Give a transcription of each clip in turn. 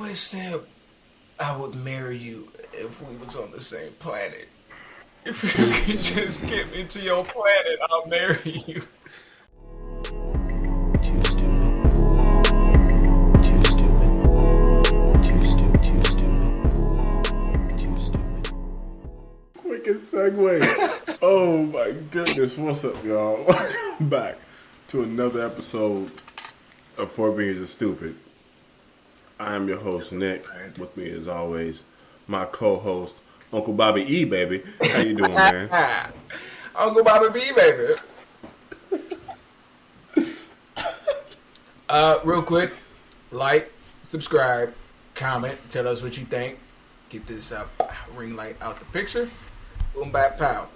Segway said, "I would marry you if we was on the same planet. If you could just get me to your planet, I'll marry you." Too stupid. Too stupid. Too stupid. Too stupid. Too stupid. Quickest segue. Oh my goodness. What's up, y'all? Welcome back to another episode of Four Beans Are Stupid. I am your host, Nick. With me, as always, my co-host, Uncle Bobby E, baby. How you doing, man? Uncle Bobby B, baby. Real quick, like, subscribe, comment, tell us what you think. Get this ring light out the picture. Boom, bap, pow.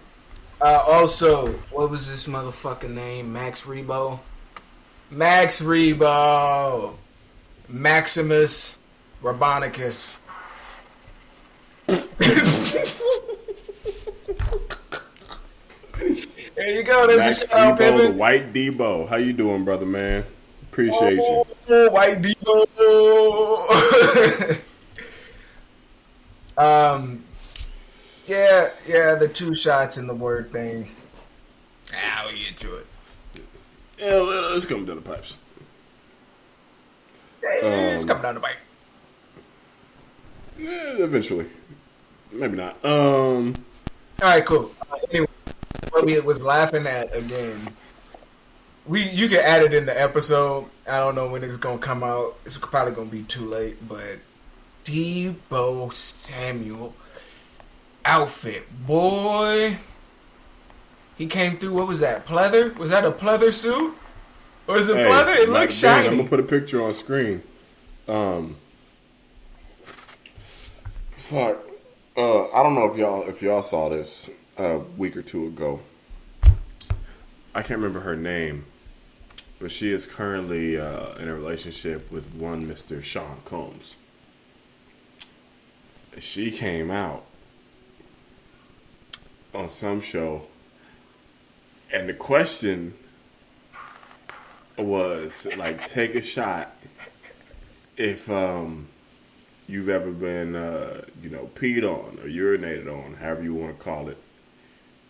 Also, what was this motherfucking name? Max Rebo. Maximus Rabonicus. There you go. There's Max a shout out, Debo, the Pippin. White Debo. How you doing, brother, man? Appreciate you. White Debo. Yeah, the two shots in the word thing. We'll get to it. Yeah, let's come down the pipes. It's coming down the bike. Eventually. Maybe not. All right, cool. Anyway, what we was laughing at again. You can add it in the episode. I don't know when it's gonna come out. It's probably gonna be too late. But Debo Samuel outfit, boy. He came through. What was that? Pleather? Was that a pleather suit? Or is it pleather? It looks shiny. I'm gonna put a picture on screen. Fuck. I don't know if y'all saw this a week or two ago. I can't remember her name, but she is currently in a relationship with one Mr. Sean Combs. She came out on some show, and the question was like, take a shot if you've ever been peed on or urinated on, however you want to call it.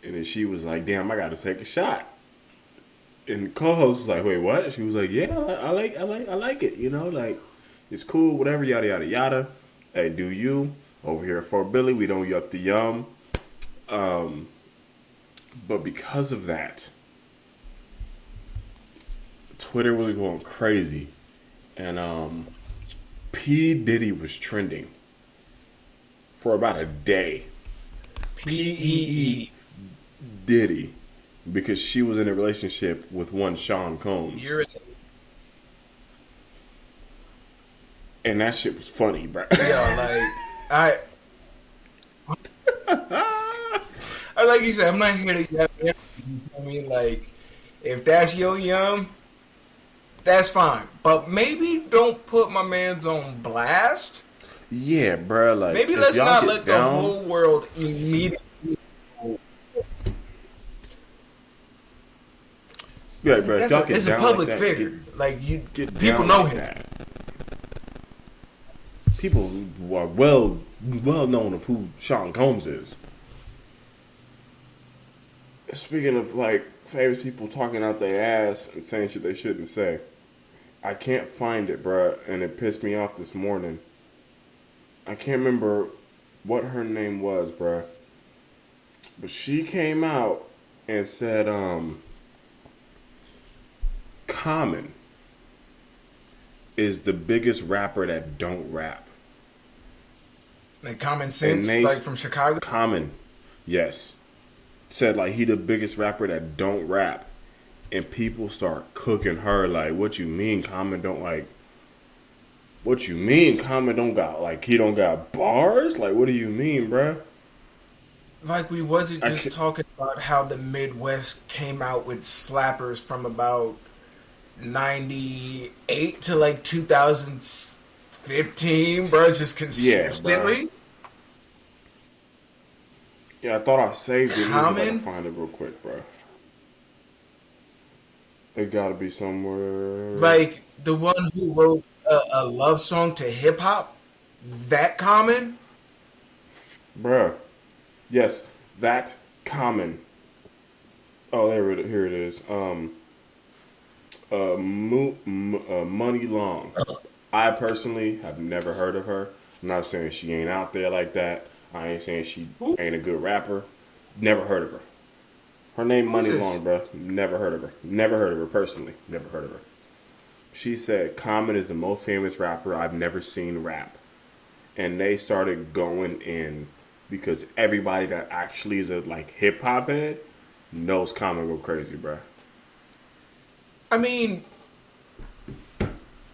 And then she was like, damn, I gotta take a shot. And the co-host was like, wait, what? She was like, yeah, I like it, like it's cool, whatever, yada yada yada. Hey, do you? Over here at Fort Billy, we don't yuck the yum. But because of that, Twitter was going crazy, and P-Diddy was trending for about a day. P-E-E-Diddy, because she was in a relationship with one Sean Combs. And that shit was funny, bro. Like you said, I'm not here to yell. You feel me? Like, if that's your yum, that's fine. But maybe don't put my man's on blast. Yeah, bro. Like, maybe let's not let the whole world immediately. Yeah, bro. It's a public figure. People know him. That. People who are well known of who Sean Combs is. Speaking of like famous people talking out their ass and saying shit they shouldn't say, I can't find it, bruh, and it pissed me off this morning. I can't remember what her name was, bruh, but she came out and said, Common is the biggest rapper that don't rap. Like Common Sense, like from Chicago? Common, yes. Said like he the biggest rapper that don't rap. And people start cooking her like, what you mean Common don't like, what you mean Common don't got, like he don't got bars? Like what do you mean, bruh? Like we wasn't just talking about how the Midwest came out with slappers from about 98 to like 2015, bro, just consistently. Yeah, yeah, I thought I saved it. Common? Let me find it real quick, bro. It gotta be somewhere. Like the one who wrote a love song to hip hop. that common. Bruh. Yes, that common. Oh, here it is. Money Long. I personally have never heard of her. I'm not saying she ain't out there like that. I ain't saying she ain't a good rapper. Never heard of her. Her name Money Long, bruh. Never heard of her. Never heard of her personally. Never heard of her. She said Common is the most famous rapper I've never seen rap. And they started going in because everybody that actually is a like hip hop head knows Common go crazy, bruh. I mean,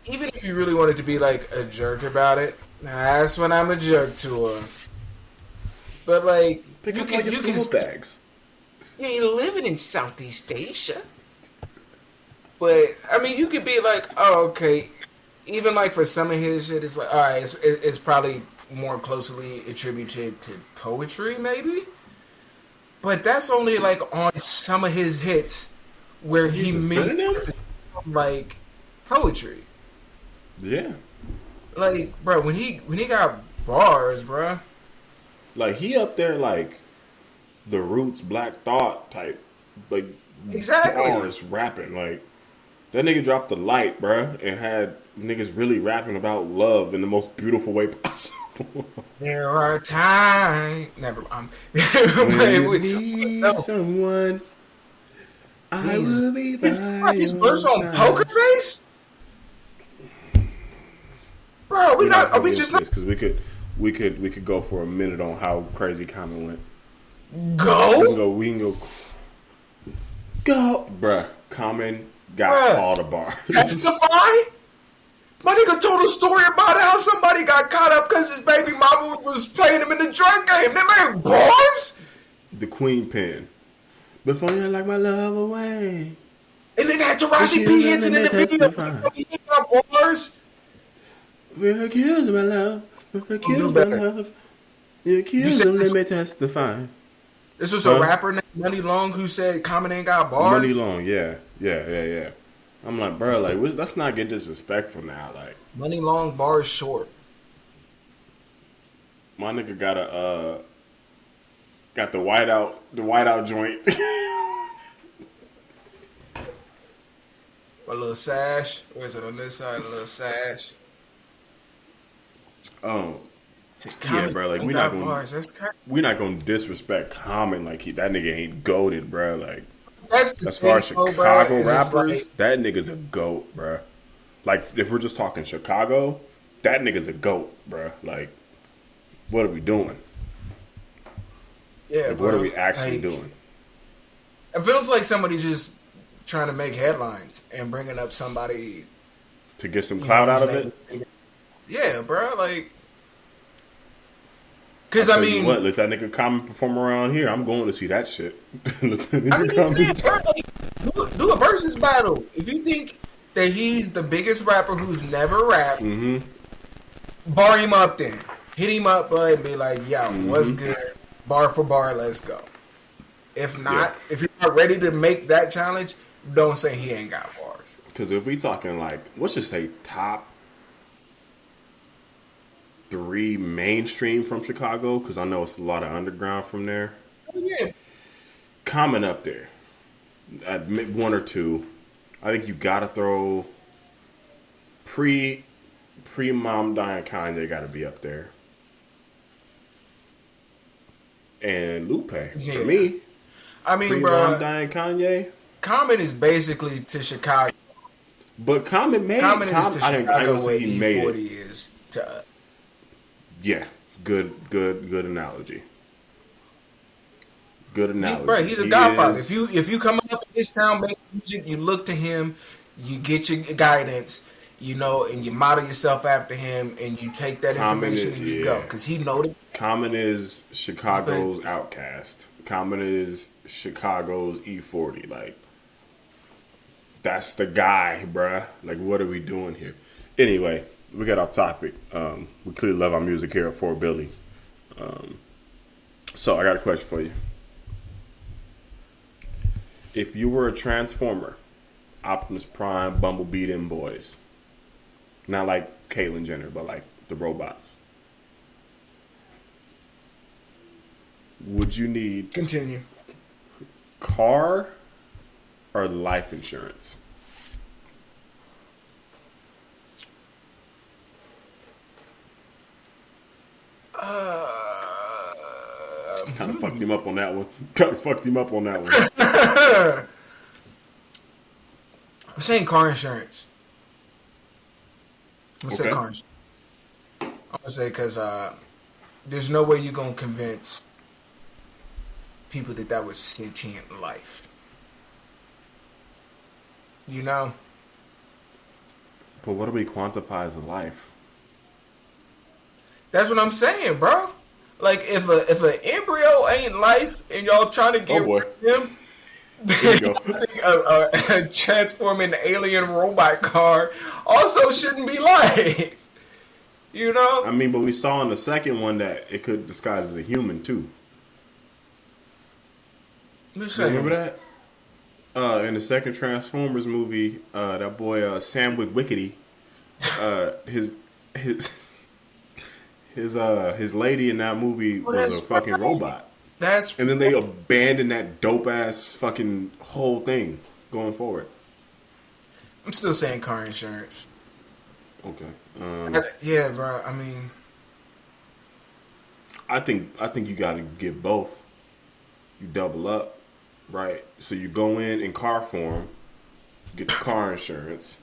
even if you really wanted to be like a jerk about it, that's when I'm a jerk to her. But like, Pick up like your food bags. Yeah, you're living in Southeast Asia. But I mean, you could be like, oh, okay. Even like for some of his shit, it's like, all right, it's probably more closely attributed to poetry, maybe. But that's only like on some of his hits where he makes like poetry. Yeah. Like, bro, when he got bars, bro. Like he up there like the Roots, Black Thought type, like exactly bars rapping. Like that nigga dropped the light, bruh, and had niggas really rapping about love in the most beautiful way possible. There are times. Never mind. When you need someone, I will be by his verse on Poker Face? Bro, we not. Are we just not? Because we could go for a minute on how crazy Common went. We can go, bruh. Common got all the bars. Testify? My nigga told a story about how somebody got caught up because his baby mama was playing him in the drug game. They made bars? The Queen Pen. Before you like my love away. And then had Taraji P. Henson in the video. He got bars? We're accused of my love. We're accused of my love. You're accused of let me testify. This was a rapper named Money Long who said Common ain't got bars? Money Long, yeah. I'm like, bro, like, let's not get disrespectful now. Like, Money Long, bars short. My nigga got the whiteout joint. A little sash. Or is it on this side? A little sash. Oh, yeah, bro. Like we're not gonna disrespect Common. Like that nigga ain't goated, bro. Like as far as Chicago rappers, that nigga's a goat, bro. Like if we're just talking Chicago, that nigga's a goat, bro. Like what are we doing? Yeah, like, what are we actually doing? It feels like somebody's just trying to make headlines and bringing up somebody to get some clout out of it. Yeah, bro. Like, because I mean, what? Let that nigga Common perform around here. I'm going to see that shit. Bro, like, do a versus battle. If you think that he's the biggest rapper who's never rapped, bar him up. Then hit him up, bud, and be like, "Yo, what's good? Bar for bar, let's go." If not, if you're not ready to make that challenge, don't say he ain't got bars. Because if we talking like, let's just say top 3 mainstream from Chicago, because I know it's a lot of underground from there. Oh, yeah. Common up there at 1 or 2. I think you gotta throw pre Mom Dying Kanye gotta be up there, and Lupe for me. I mean, Mom Dying Kanye. Common is basically to Chicago, but Common is to Chicago what E40 made it. is to. Yeah, good analogy. Good analogy. Right, he's a godfather. If you come up in this town making music, you look to him, you get your guidance, you know, and you model yourself after him, and you take that information and you go, because he know it. Common is Chicago's Outcast. Common is Chicago's E40. Like, that's the guy, bruh. Like, what are we doing here? Anyway, we got off topic. We clearly love our music here at Fort Billy. So I got a question for you. If you were a Transformer, Optimus Prime, Bumblebee, them boys, not like Caitlyn Jenner, but like the robots, Would you need Continue. car or life insurance? Kind of fucked him up on that one. I'm saying car insurance. I'm gonna say Okay. car insurance. I'm gonna say because there's no way you're gonna convince people that was sentient life. You know? But what do we quantify as a life? That's what I'm saying, bro. Like if an embryo ain't life and y'all trying to get Oh boy. rid of him, Here we go. I think a transforming alien robot car also shouldn't be life. You know? I mean, but we saw in the second one that it could disguise as a human too. I'm just You saying. remember that? In the second Transformers movie, that boy Sam Witwicky, his lady in that movie was that's a fucking right. robot. That's And then they abandoned that dope ass fucking whole thing going forward. I'm still saying car insurance. Okay. Yeah, bro. I mean, I think you got to get both. You double up, right? So you go in car form, get the car insurance,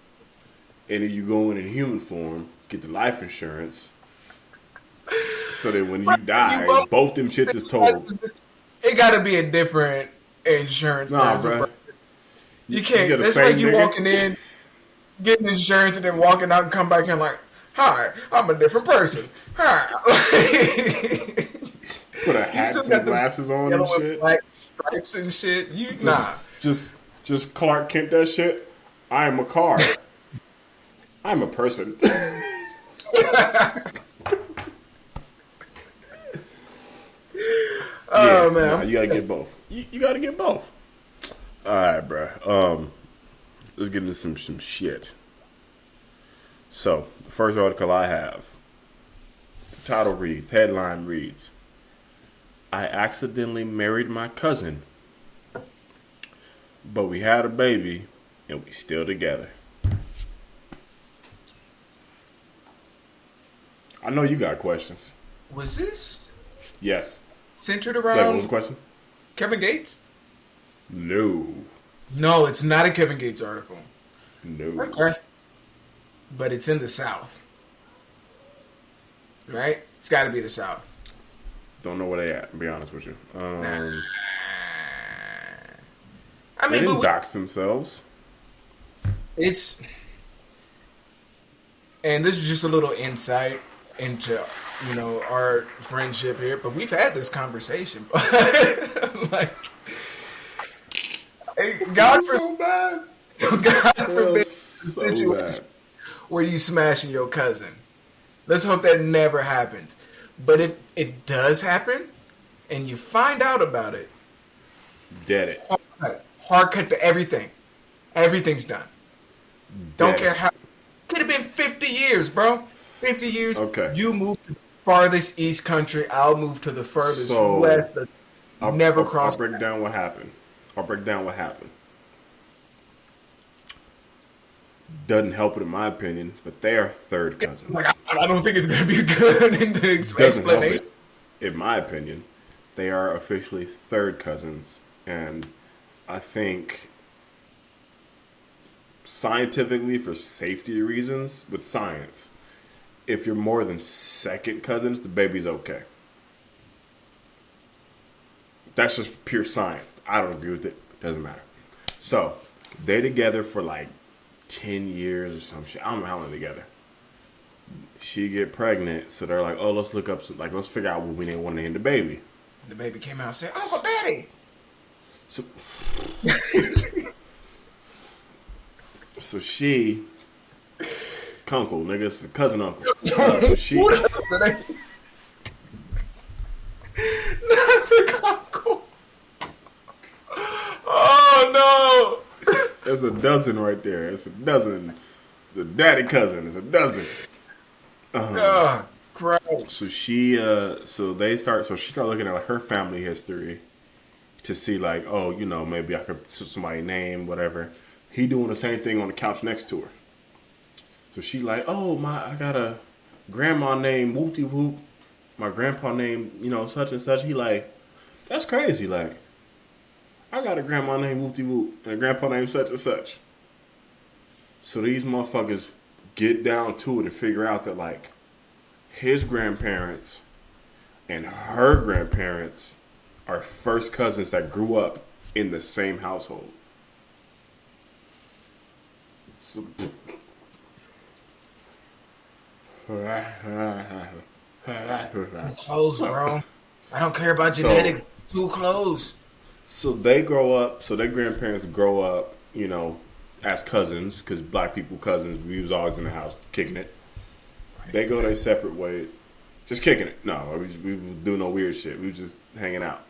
and then you go in human form, get the life insurance. So that when you die, both them shits is totaled. it got to be a different insurance. Nah, person, bro. bro. You can't. get a It's same like you nigga. walking in, getting insurance, and then walking out and come back and like, "Hi, I'm a different person." Hi. Put a You hat still and got the glasses on yellow and and shit. black stripes and shit. You nah. Just Clark Kent that shit. I am a car. I'm a person. Oh man, Nah, you gotta get both. You gotta get both. All right, bruh. Let's get into some shit. So, the first article I have, the title reads, headline reads, I accidentally married my cousin, but we had a baby and we still together. I know you got questions. was this Yes. centered Like, what was around the question? Kevin Gates? No. No, it's not a Kevin Gates article. No. Okay. But it's in the South. Right? It's got to be the South. Don't know where they at, to be honest with you. I They mean, didn't but dox themselves. it's... And this is just a little insight into, you know, our friendship here. But we've had this conversation. Like, hey, God So bad. God forbid So the situation bad. where you smashing your cousin. Let's hope that never happens. But if it does happen, and you find out about it, Dead it. hard cut to everything. Everything's done. Don't Dead care it. how. Could have been 50 years, bro. 50 years. Okay. You move to the farthest east country. I'll move to the furthest So, west. Never I'll cross. break down what happened. Doesn't help it in my opinion, but they are third cousins. Like, I don't think it's going to be good in the Doesn't help explanation. it, in my opinion. They are officially third cousins, and I think scientifically, for safety reasons, with science, if you're more than second cousins, the baby's okay. That's just pure science. I don't agree with it. Doesn't matter. So, they together for like 10 years or some shit. I don't know how long together. She get pregnant, so they're like, oh, let's look up, let's figure out what we want to name the baby. The baby came out and said, Uncle Daddy. So, so she, Kunkel, nigga, it's the cousin uncle. So she, Uncle. Oh no. there's a dozen right there. It's a dozen. The daddy cousin is a dozen. Christ. So she so she start looking at like her family history to see like, oh, you know, maybe I could put somebody's name, whatever. He doing the same thing on the couch next to her. So she like, oh I got a grandma named Whoopty Whoop. My grandpa named, you know, such and such. He like, that's crazy. Like, I got a grandma named Whoopty Whoop and a grandpa named such and such. So these motherfuckers get down to it and figure out that like his grandparents and her grandparents are first cousins that grew up in the same household. So, Too close, bro. I don't care about genetics. Too close. So they grow up. So their grandparents grow up, you know, as cousins because black people cousins. We was always in the house kicking it. They go their separate ways, just kicking it. No, we do no weird shit. We was just hanging out.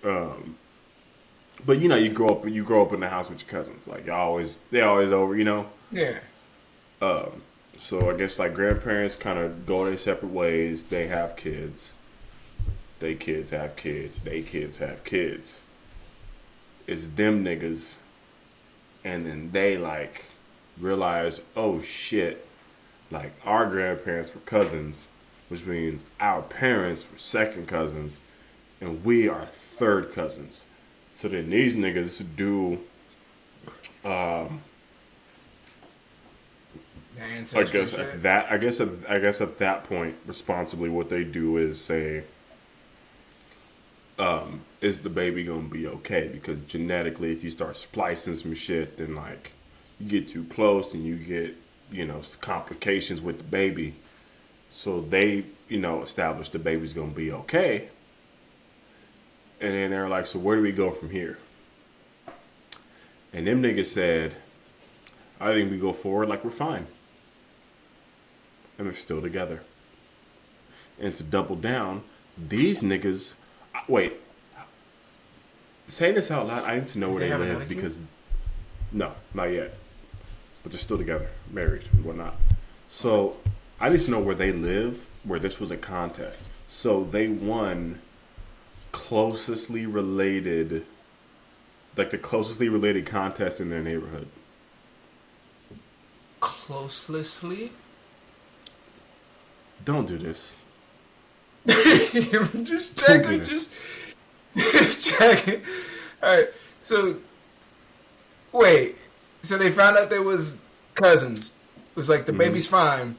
But you know, you grow up in the house with your cousins. Like they always over, you know. Yeah. So I guess like grandparents kind of go their separate ways. They have kids. They kids have kids. They kids have kids. It's them niggas. And then they like realize, oh shit, like our grandparents were cousins, which means our parents were second cousins, and we are third cousins. So then these niggas do I guess at that point, responsibly, what they do is say, is the baby gonna be okay? Because genetically, if you start splicing some shit, then like you get too close and you get, you know, complications with the baby. So they, you know, establish the baby's gonna be okay. And then they're like, so where do we go from here? And them niggas said, I think we go forward like we're fine. And they're still together. And to double down, these niggas... Wait. Saying this out loud, I need to know where they live because... No, not yet. But they're still together, married and whatnot. So, I need to know where they live, where this was a contest. So, they won closestly related... Like the closestly related contest in their neighborhood. Closely? Don't do this. Just checking. Just checking. All right. So, wait. So they found out they was cousins. It was like the baby's fine,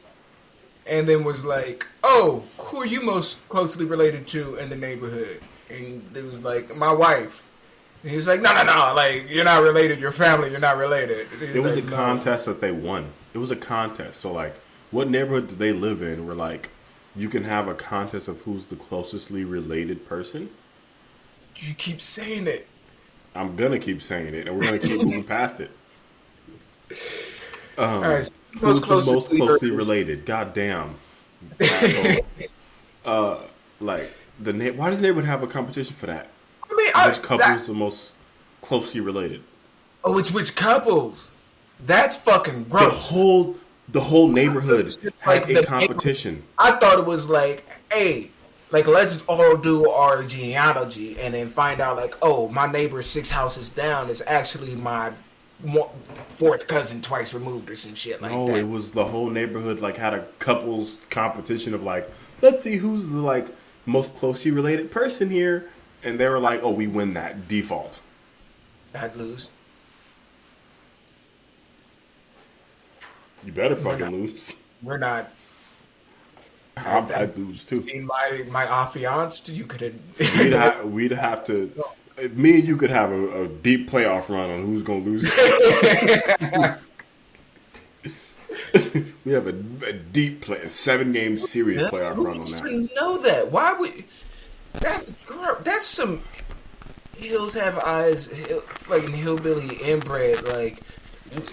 and then was like, "Oh, who are you most closely related to in the neighborhood?" And it was like, "My wife." And he was like, "No, like you're not related. Your family, you're not related." It was like, a contest that they won. It was a contest. So like, what neighborhood did they live in? Where like, you can have a contest of who's the closestly related person. You keep saying it. I'm gonna keep saying it, and we're gonna keep moving past it. All right, who's the most closely related? God damn. Like why does neighborhood have a competition for that? I mean, which couple is the most closely related? Oh, it's which couples? That's fucking gross. The whole neighborhood had a competition. I thought it was like, hey, like let's all do our genealogy and then find out like, oh, my neighbor 6 houses down is actually my fourth cousin twice removed or some shit like that. No, it was the whole neighborhood like had a couples competition of like, let's see who's the like most closely related person here, and they were like, oh, we win that default. I'd lose. You better fucking lose. We're not. I'd lose too. My affianced, you could. We'd have to. Me and you could have a deep playoff run on who's gonna lose. We have a deep 7-game series playoff run on that. Who know that? Why would? That's some hills have eyes, fucking hillbilly inbred. Like,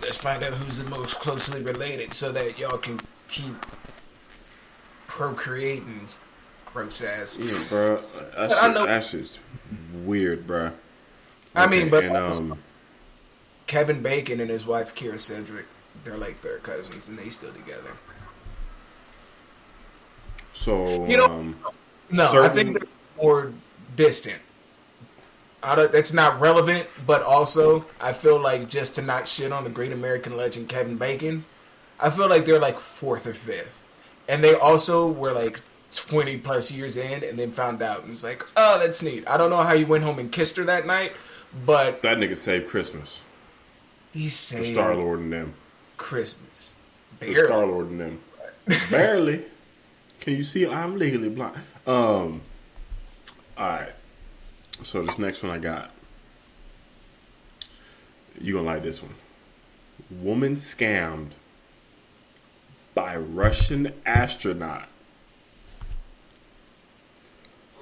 let's find out who's the most closely related so that y'all can keep procreating. Gross ass. Yeah, bro. That's just weird, bro. I mean, but Kevin Bacon and his wife Kira Cedric, they're like third cousins, and they still together. So You know, no, I think certain they're more distant. That's not relevant, but also I feel like just to not shit on the great American legend Kevin Bacon, I feel like they're like fourth or fifth, and they also were like 20 plus years in, and then found out and was like, oh, that's neat. I don't know how you went home and kissed her that night, but that nigga saved Christmas he for Star saved Lord and them. Christmas. For Star Barely. Lord and them. Barely. Can you see? I'm legally blind. All right. So this next one I got. You gonna like this one? Woman scammed by Russian astronaut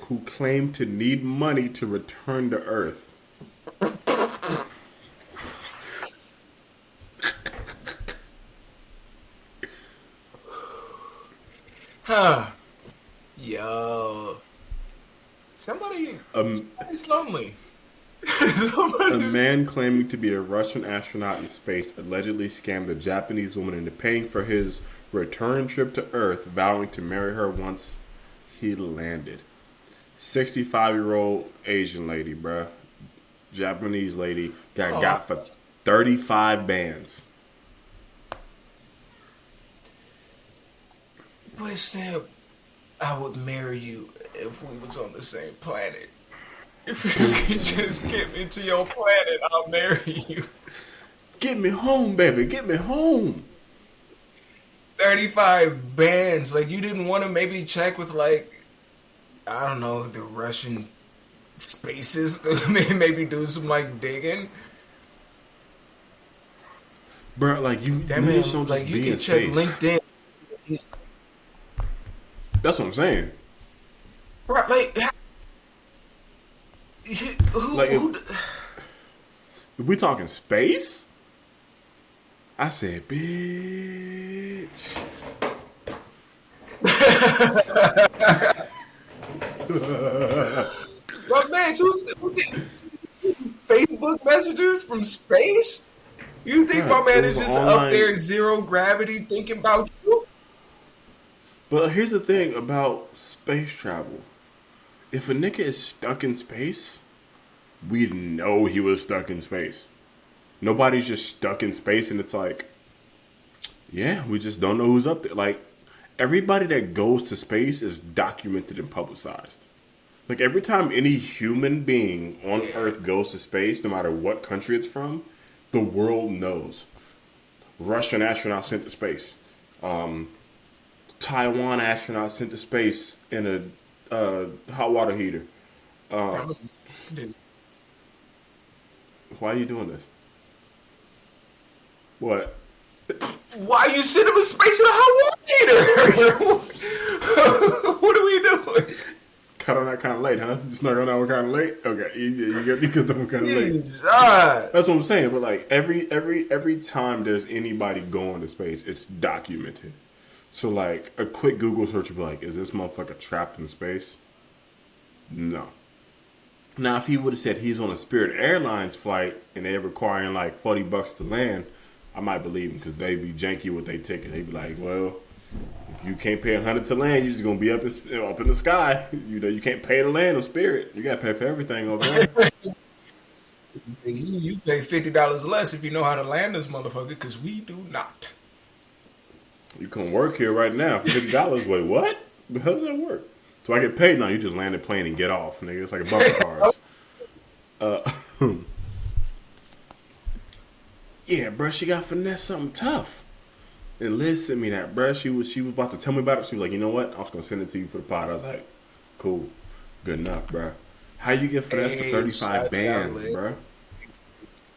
who claimed to need money to return to Earth. Huh. Yo. Somebody's lonely. A Somebody's man claiming to be a Russian astronaut in space allegedly scammed a Japanese woman into paying for his return trip to Earth, vowing to marry her once he landed. 65-year-old Asian lady, bruh. Japanese lady got for 35 bands. Boy said I would marry you if we was on the same planet. If you could just get me to your planet, I'll marry you. Get me home, baby. Get me home. 35 bands. Like, you didn't want to maybe check with, like, I don't know, the Russian spaces to maybe do some, like, digging? Bruh, like, you That niggas man, don't just like, you be in can check space. LinkedIn. He's, That's what I'm saying. bro, like, who, Like, who, if we talking space? I said, bitch. bro, man, who did Facebook messages from space? You think my Bruh, man it is was just online. up there zero gravity thinking about you? But here's the thing about space travel. If a nigga is stuck in space, we know he was stuck in space. Nobody's just stuck in space and it's like, yeah, we just don't know who's up there. Like, everybody that goes to space is documented and publicized. Like, every time any human being on Earth goes to space, no matter what country it's from, the world knows. Russian astronaut sent to space. Taiwan astronaut sent to space in a hot water heater. Why are you doing this? What? Why you send him in space in a hot water heater? What are we doing? Cut on that kind of late, huh? You snuck on that one kind of late? Okay, you got that one kind of late. Jesus. That's what I'm saying. But like every time there's anybody going to space, it's documented. So like a quick Google search would be like, is this motherfucker trapped in space? No. Now if he would have said he's on a Spirit Airlines flight and they're requiring like $40 to land, I might believe him because they be janky with their ticket. They be like, well, if you can't pay $100 to land, you're just gonna be up in the sky. You know, you can't pay to land on Spirit. You gotta pay for everything over there. You pay $50 less if you know how to land this motherfucker, because we do not. You can work here right now for $50. Wait, what? How does that work? So I get paid now. You just land the plane and get off, nigga. It's like a bumper cars. Yeah, bro, she got finesse something tough. And Liz sent me that, bro. She was about to tell me about it. She was like, you know what? I was gonna send it to you for the pod. I was like, cool, good enough, bro. How you get finesse for 35 bands, bro?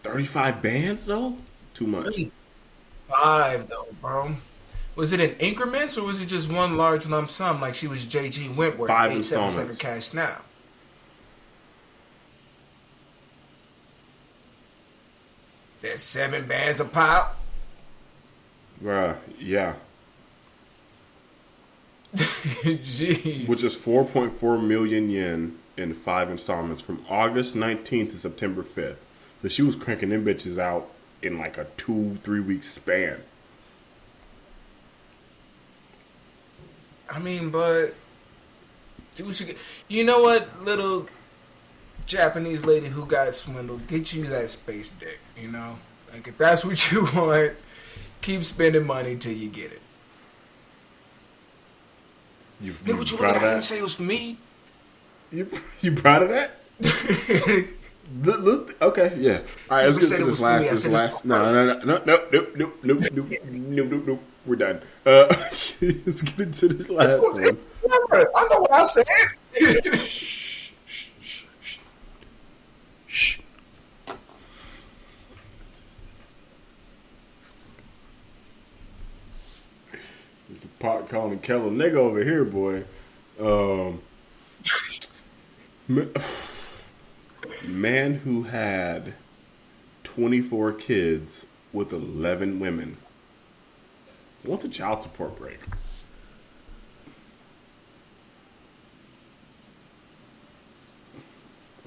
35 bands though? Too much. 5 though, bro. Was it in increments or was it just one large lump sum like she was J.G. Wentworth? 5 877 installments. cash now. There's 7 bands a pop. Bruh, yeah. Jeez. Which is 4.4 million yen in 5 installments from August 19th to September 5th. So she was cranking them bitches out in like a 2-3 week span. I mean, but do what you get. You know what, little Japanese lady who got swindled, get you that space dick. You know, like if that's what you want, keep spending money till you get it. You Nigga, what you proud mean? of I didn't that? say it was for me. You proud of that? Okay, yeah. All right, let's Never get said to it was this for me. I last. This said it last. was No, nope. We're done. Let's get into this last one. I know what I said. Shh, shh, shh, shh, shh. It's a pot calling kettle nigga over here, boy. Man who had 24 kids with 11 women. What's a child support break?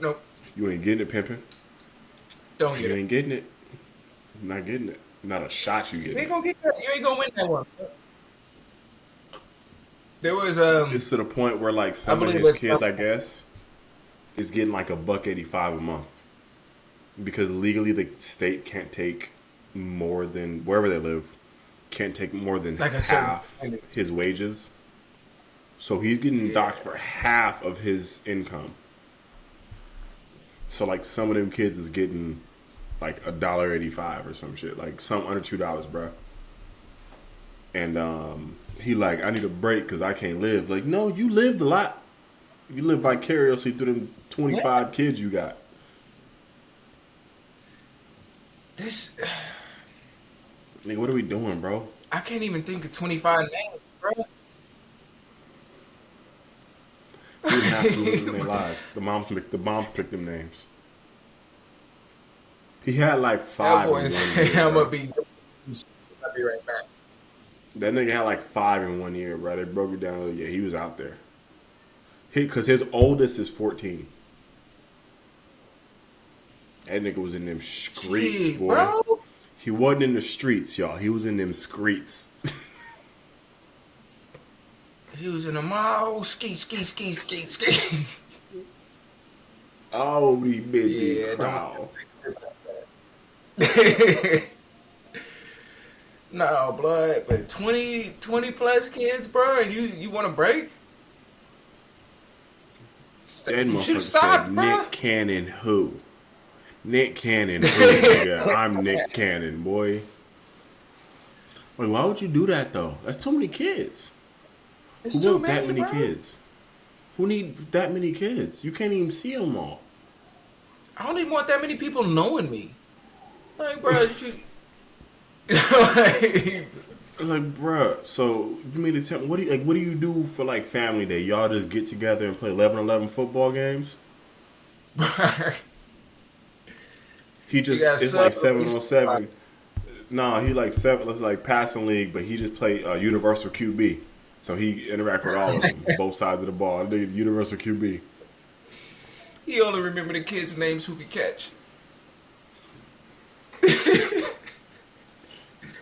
Nope. You ain't getting it, pimping. Don't get You it. ain't getting it. You're not getting it. Not a shot you You getting ain't it. gonna get that. You ain't gonna win that one. There was It's to the point where like some of believe his it's kids, I guess, is getting like $1.85 a month. Because legally the state can't take more than wherever they live, can't take more than Like a certain half percentage. his wages. So he's getting docked for half of his income. So like some of them kids is getting like $1.85 or some shit, like some under $2, bro. And he like, I need a break because I can't live. Like, no, you lived a lot. You live vicariously through them 25 kids you got. this. Nigga, what are we doing, bro? I can't even think of 25 names, bro. We didn't have to live in their lives. The mom picked them names. He had like That 5 boy in is. 1 year. I'm Bro. gonna be. I'll be right back. That nigga had like 5 in 1 year, bro. They broke it down. Yeah, he was out there. Because his oldest is 14. That nigga was in them streets, Gee, boy. bro. He wasn't in the streets, y'all. He was in them streets. He was in a mall. Ski. Oh, he been Yeah, big crowd. No, blood, but 20 plus kids, bro, and you want to break? That You should motherfucker have stopped, said, bro. Nick Cannon who? Nick Cannon who, nigga? I'm Nick Cannon, boy. Wait, why would you do that, though? That's too many kids. It's Who too want that many bro. kids? Who need that many kids? You can't even see them all. I don't even want that many people knowing me. Like, bro, like, Like, bruh, so you mean to tell me, what do you do for, like, family day? Y'all just get together and play 11-11 football games? He just, got it's like sub- 7-on-7. Nah, he like 7, it's like passing league, but he just play universal QB. So he interact with all of them, both sides of the ball. Nigga, universal QB. he only remember the kids' names who could catch.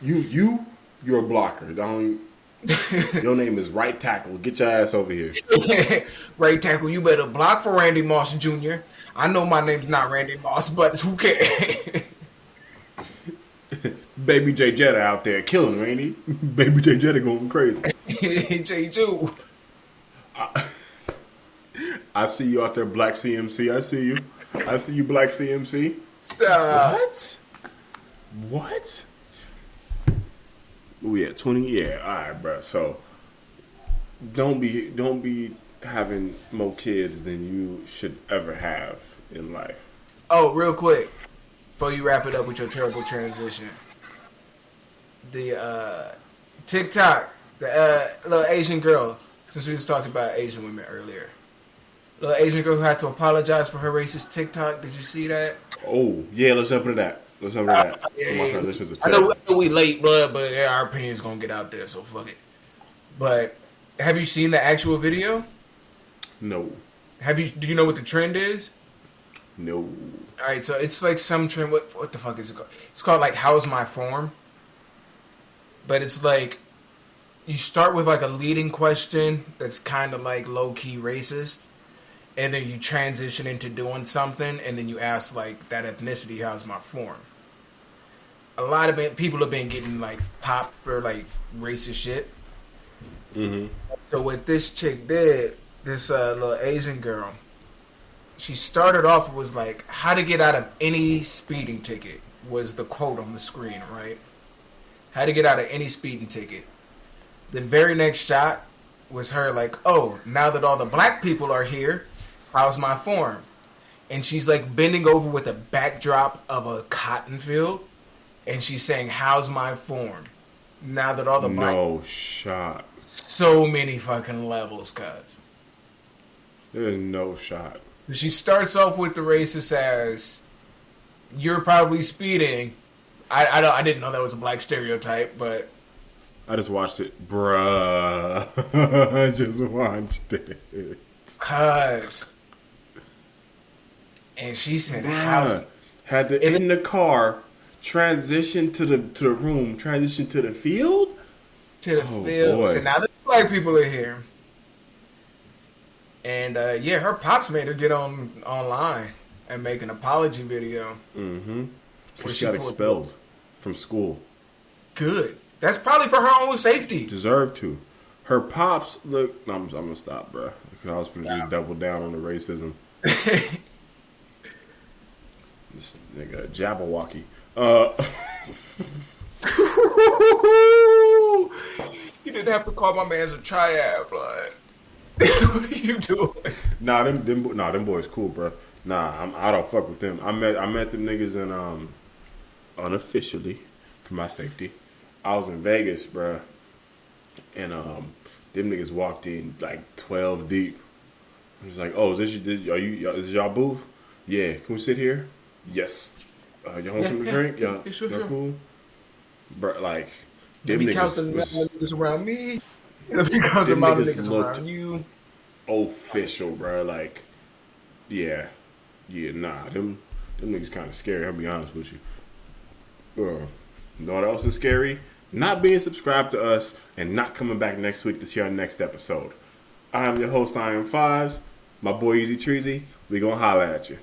You're a blocker. Your name is right tackle. Get your ass over here. Right tackle, you better block for Randy Moss Jr. I know my name's not Randy Moss, but who cares? Baby J Jetta out there killing, ain't he? Baby J Jetta going crazy. J2. I see you out there, Black CMC. I see you. I see you, Black CMC. Stop. What? We at 20? Yeah, all right, bro. So don't be having more kids than you should ever have in life. Oh, real quick, before you wrap it up with your terrible transition, the TikTok, the little Asian girl, since we was talking about Asian women earlier, little Asian girl who had to apologize for her racist TikTok. Did you see that? Oh, yeah, let's jump into that. Let's jump into that. Yeah, My yeah. transitions are I know terrible. we late, blood, but yeah, our opinion's gonna get out there, so fuck it. But have you seen the actual video? No. Do you know what the trend is? No. All right, so it's like some trend. What the fuck is it called? It's called like "How's My Form," but it's like you start with like a leading question that's kind of like low key racist, and then you transition into doing something, and then you ask like that ethnicity, how's my form? A lot of people have been getting like popped for like racist shit. Mm-hmm. So what this chick did, this little Asian girl, she started off was like, how to get out of any speeding ticket was the quote on the screen, right? How to get out of any speeding ticket. The very next shot was her like, oh, now that all the black people are here, how's my form? And she's like bending over with a backdrop of a cotton field, and she's saying, how's my form? Now that all the black... No shot. So many fucking levels, cuz. There's no shot. She starts off with the racist as, you're probably speeding. I didn't know that was a black stereotype, but... I just watched it. Bruh. I just watched it. Cuz. And she said, how... Had to, in the car, transition to the room, transition to the field? To the field. Boy. So now the black people are here. And, yeah, her pops made her get online and make an apology video. Mm-hmm. She got expelled from school. Good. That's probably for her own safety. Deserved to. Her pops, look, no, I'm going to stop, bro. Because I was going to just double down on the racism. This nigga, Jabberwocky. You didn't have to call my man's a triad, blood. What are you doing? Nah, them boys cool, bro. Nah, I don't fuck with them. I met them niggas in unofficially for my safety. I was in Vegas, bro, and them niggas walked in like 12 deep. I was like, oh, is this y'all booth? Yeah, can we sit here? Yes. Y'all want something to drink? Y'all, sure. Cool? Bro, like, Them them niggas around me. Them niggas looked around you. official, bro. Like, yeah, nah, them niggas kind of scary. I'll be honest with you. You know what else is scary? Not being subscribed to us and not coming back next week to see our next episode. I am your host, I Am Fives. My boy Easy Treasy. We gonna holla at you.